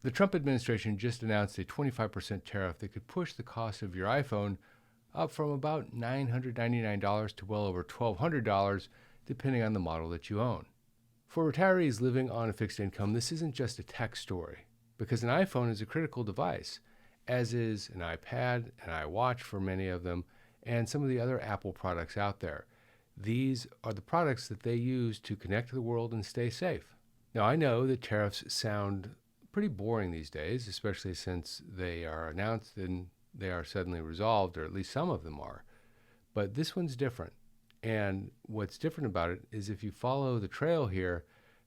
The Trump administration just announced a 25% tariff that could push the cost of your iPhone up from about $999 to well over $1,200, depending on the model that you own. For retirees living on a fixed income, this isn't just a tech story, because an iPhone is a critical device, as is an iPad, an iWatch for many of them, and some of the other Apple products out there. These are the products that they use to connect to the world and stay safe. Now, I know that tariffs sound pretty boring these days, especially since they are announced and they are suddenly resolved, or at least some of them are. But this one's different. And what's different about it is if you follow the trail here,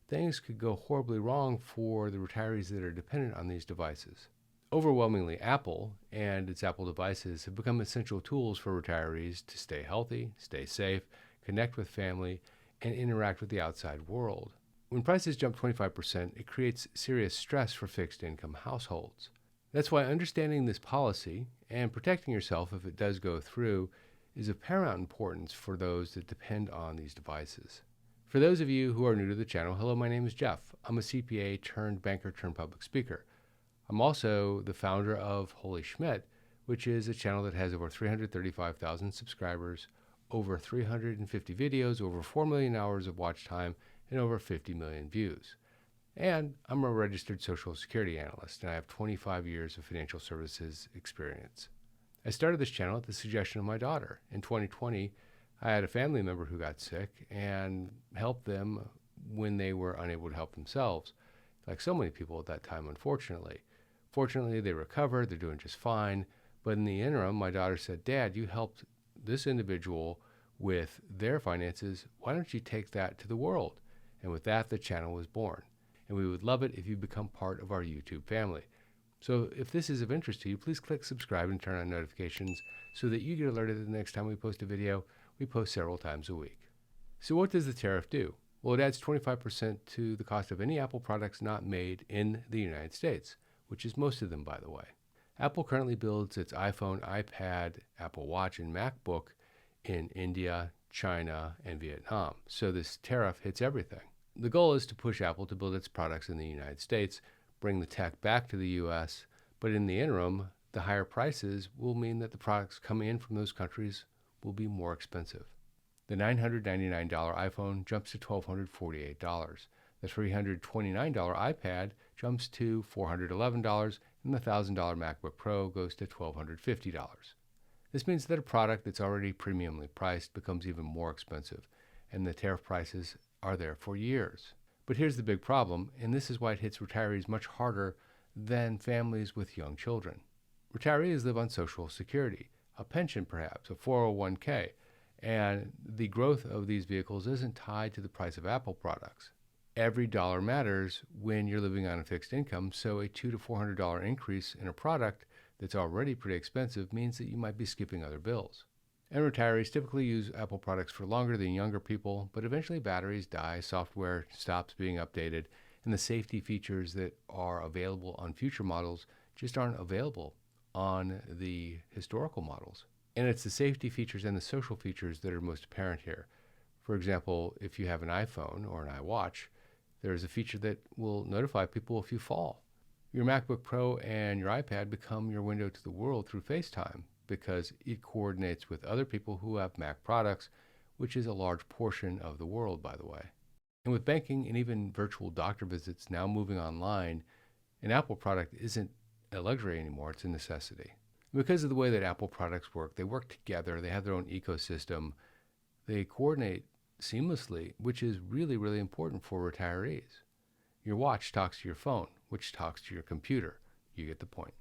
things could go horribly wrong for the retirees that are dependent on these devices. Overwhelmingly, Apple and its Apple devices have become essential tools for retirees to stay healthy, stay safe, connect with family, and interact with the outside world. When prices jump 25%, it creates serious stress for fixed income households. That's why understanding this policy and protecting yourself if it does go through is of paramount importance for those that depend on these devices. For those of you who are new to the channel, hello, my name is Jeff. I'm a CPA turned banker turned public speaker. I'm also the founder of Holy Schmidt, which is a channel that has over 335,000 subscribers, over 350 videos, over 4 million hours of watch time, and over 50 million views. And I'm a registered Social Security analyst, and I have 25 years of financial services experience. I started this channel at the suggestion of my daughter. In 2020, I had a family member who got sick and helped them when they were unable to help themselves, like so many people at that time, unfortunately. Fortunately, they recovered, they're doing just fine, but in the interim, my daughter said, "Dad, you helped this individual with their finances, why don't you take that to the world?" And with that, the channel was born. And we would love it if you become part of our YouTube family. So if this is of interest to you, please click subscribe and turn on notifications so that you get alerted the next time we post a video. We post several times a week. So what does the tariff do? Well, it adds 25% to the cost of any Apple products not made in the United States, which is most of them, by the way. Apple currently builds its iPhone, iPad, Apple Watch, and MacBook in India, China, and Vietnam. So this tariff hits everything. The goal is to push Apple to build its products in the United States, bring the tech back to the US, but in the interim, the higher prices will mean that the products coming in from those countries will be more expensive. The $999 iPhone jumps to $1,248. The $329 iPad jumps to $411, and the $1,000 MacBook Pro goes to $1,250. This means that a product that's already premiumly priced becomes even more expensive, and the tariff prices are there for years. But here's the big problem, and this is why it hits retirees much harder than families with young children. Retirees live on Social Security, a pension perhaps, a 401k, and the growth of these vehicles isn't tied to the price of Apple products. Every dollar matters when you're living on a fixed income, so a $200 to $400 increase in a product that's already pretty expensive means that you might be skipping other bills. And retirees typically use Apple products for longer than younger people, but eventually batteries die, software stops being updated, and the safety features that are available on future models just aren't available on the historical models. And it's the safety features and the social features that are most apparent here. For example, if you have an iPhone or an iWatch, there's a feature that will notify people if you fall. Your MacBook Pro and your iPad become your window to the world through FaceTime because it coordinates with other people who have Mac products, which is a large portion of the world, by the way. And with banking and even virtual doctor visits now moving online, an Apple product isn't a luxury anymore, it's a necessity. And because of the way that Apple products work, they work together, they have their own ecosystem, they coordinate seamlessly, which is really, really important for retirees. Your watch talks to your phone, which talks to your computer. You get the point.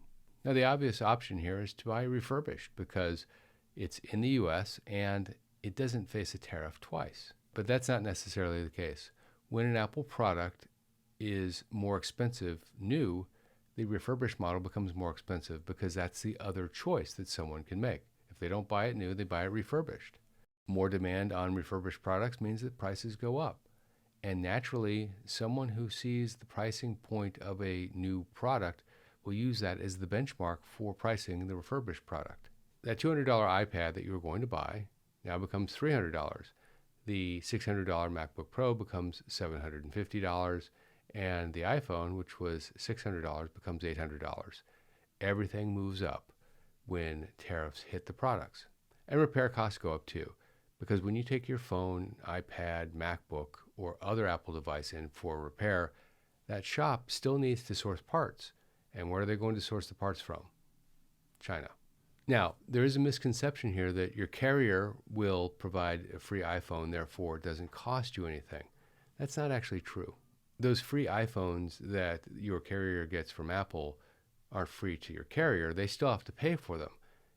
Now, the obvious option here is to buy refurbished because it's in the US and it doesn't face a tariff twice. But that's not necessarily the case. When an Apple product is more expensive new, the refurbished model becomes more expensive because that's the other choice that someone can make. If they don't buy it new, they buy it refurbished. More demand on refurbished products means that prices go up. And naturally, someone who sees the pricing point of a new product will use that as the benchmark for pricing the refurbished product. That $200 iPad that you were going to buy now becomes $300. The $600 MacBook Pro becomes $750, And the iPhone, which was $600, becomes $800. Everything moves up when tariffs hit the products. And repair costs go up too, because when you take your phone, iPad, MacBook, or other Apple device in for repair, that shop still needs to source parts. And where are they going to source the parts from? China. Now, there is a misconception here that your carrier will provide a free iPhone, therefore it doesn't cost you anything. That's not actually true. Those free iPhones that your carrier gets from Apple aren't free to your carrier. They still have to pay for them.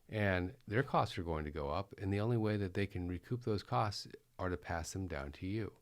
And their costs are going to go up, and the only way that they can recoup those costs are to pass them down to you.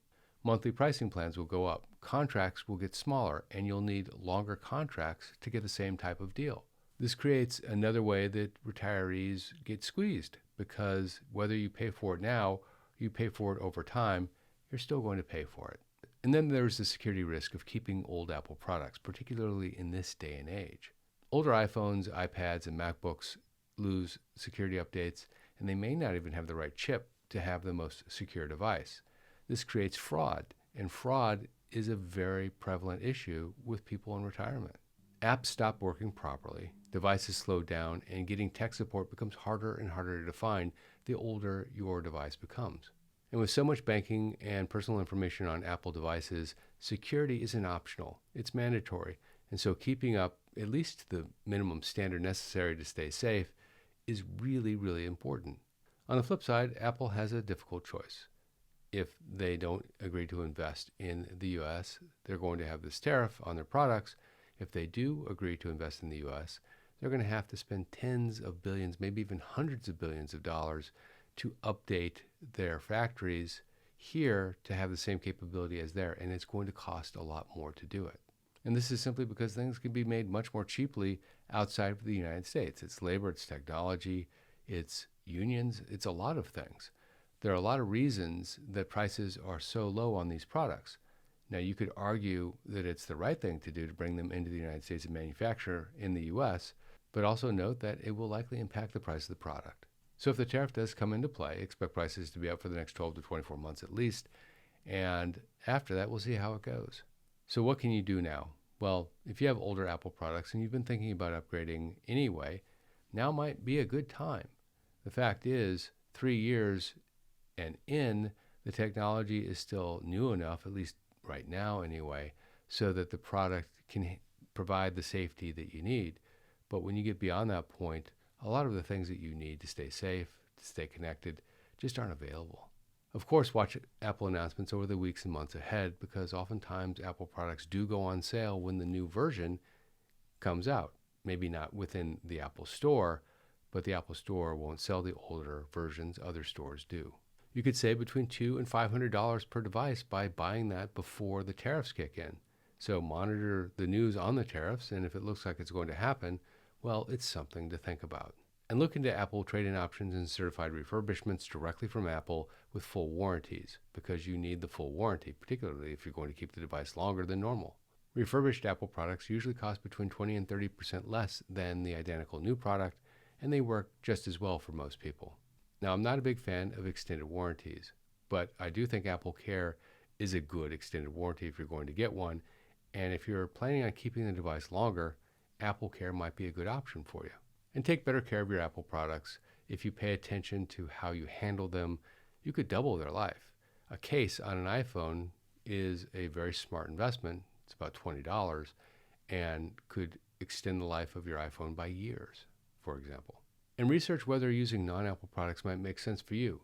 Monthly pricing plans will go up. Contracts will get smaller, and you'll need longer contracts to get the same type of deal. This creates another way that retirees get squeezed, because whether you pay for it now or you pay for it over time, you're still going to pay for it. And then there's the security risk of keeping old Apple products, particularly in this day and age. Older iPhones, iPads, and MacBooks lose security updates, and they may not even have the right chip to have the most secure device. This creates fraud, and fraud is a very prevalent issue with people in retirement. Apps stop working properly, devices slow down, and getting tech support becomes harder and harder to find the older your device becomes. And with so much banking and personal information on Apple devices, security isn't optional, it's mandatory. And so keeping up at least the minimum standard necessary to stay safe is really, really important. On the flip side, Apple has a difficult choice. If they don't agree to invest in the U.S., they're going to have this tariff on their products. If they do agree to invest in the U.S., they're going to have to spend tens of billions, maybe even hundreds of billions of dollars to update their factories here to have the same capability as there, and it's going to cost a lot more to do it. And this is simply because things can be made much more cheaply outside of the United States. It's labor, it's technology, it's unions, it's a lot of things. There are a lot of reasons that prices are so low on these products. Now, you could argue that it's the right thing to do to bring them into the United States and manufacture in the U.S., but also note that it will likely impact the price of the product. So if the tariff does come into play, expect prices to be up for the next 12 to 24 months at least, and after that, we'll see how it goes. So what can you do now? Well, if you have older Apple products and you've been thinking about upgrading anyway, now might be a good time. The fact is, 3 years and the technology is still new enough, at least right now anyway, so that the product can provide the safety that you need. But when you get beyond that point, a lot of the things that you need to stay safe, to stay connected, just aren't available. Of course, watch Apple announcements over the weeks and months ahead, because oftentimes Apple products do go on sale when the new version comes out. Maybe not within the Apple Store, but the Apple Store won't sell the older versions, other stores do. You could save between $200 and $500 per device by buying that before the tariffs kick in. So monitor the news on the tariffs, and if it looks like it's going to happen, well, it's something to think about. And look into Apple trade-in options and certified refurbishments directly from Apple with full warranties, because you need the full warranty, particularly if you're going to keep the device longer than normal. Refurbished Apple products usually cost between 20 and 30% less than the identical new product, and they work just as well for most people. Now, I'm not a big fan of extended warranties, but I do think Apple Care is a good extended warranty if you're going to get one, and if you're planning on keeping the device longer, Apple Care might be a good option for you. And take better care of your Apple products. If you pay attention to how you handle them, you could double their life. A case on an iPhone is a very smart investment. It's about $20 and could extend the life of your iPhone by years, for example. And research whether using non-Apple products might make sense for you.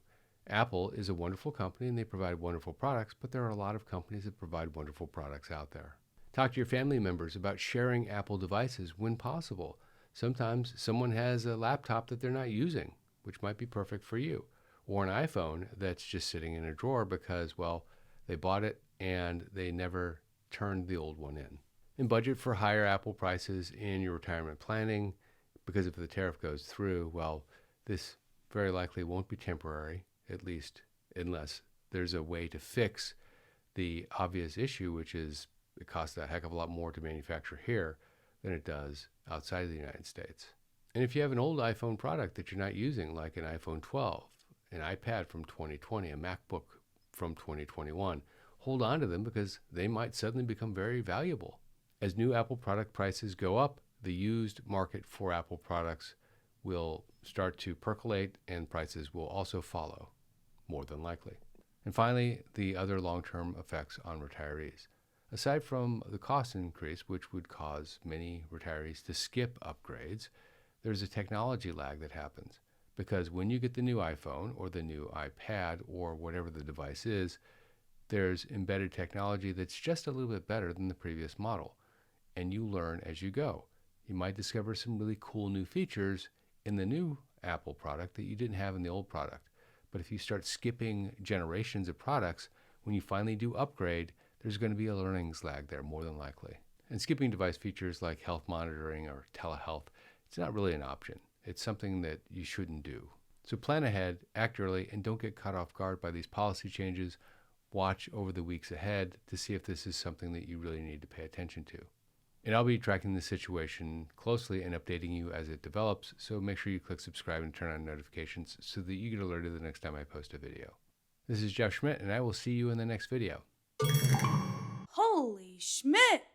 Apple is a wonderful company and they provide wonderful products, but there are a lot of companies that provide wonderful products out there. Talk to your family members about sharing Apple devices when possible. Sometimes someone has a laptop that they're not using, which might be perfect for you, or an iPhone that's just sitting in a drawer because, well, they bought it and they never turned the old one in. And budget for higher Apple prices in your retirement planning, because if the tariff goes through, well, this very likely won't be temporary, at least unless there's a way to fix the obvious issue, which is it costs a heck of a lot more to manufacture here than it does outside of the United States. And if you have an old iPhone product that you're not using, like an iPhone 12, an iPad from 2020, a MacBook from 2021, hold on to them because they might suddenly become very valuable. As new Apple product prices go up, the used market for Apple products will start to percolate and prices will also follow, more than likely. And finally, the other long-term effects on retirees. Aside from the cost increase, which would cause many retirees to skip upgrades, there's a technology lag that happens. Because when you get the new iPhone or the new iPad or whatever the device is, there's embedded technology that's just a little bit better than the previous model. And you learn as you go. You might discover some really cool new features in the new Apple product that you didn't have in the old product. But if you start skipping generations of products, when you finally do upgrade, there's going to be a learnings lag there, more than likely. And skipping device features like health monitoring or telehealth, it's not really an option. It's something that you shouldn't do. So plan ahead, act early, and don't get caught off guard by these policy changes. Watch over the weeks ahead to see if this is something that you really need to pay attention to. And I'll be tracking the situation closely and updating you as it develops, so make sure you click subscribe and turn on notifications so that you get alerted the next time I post a video. This is Jeff Schmidt, and I will see you in the next video. Holy Schmidt!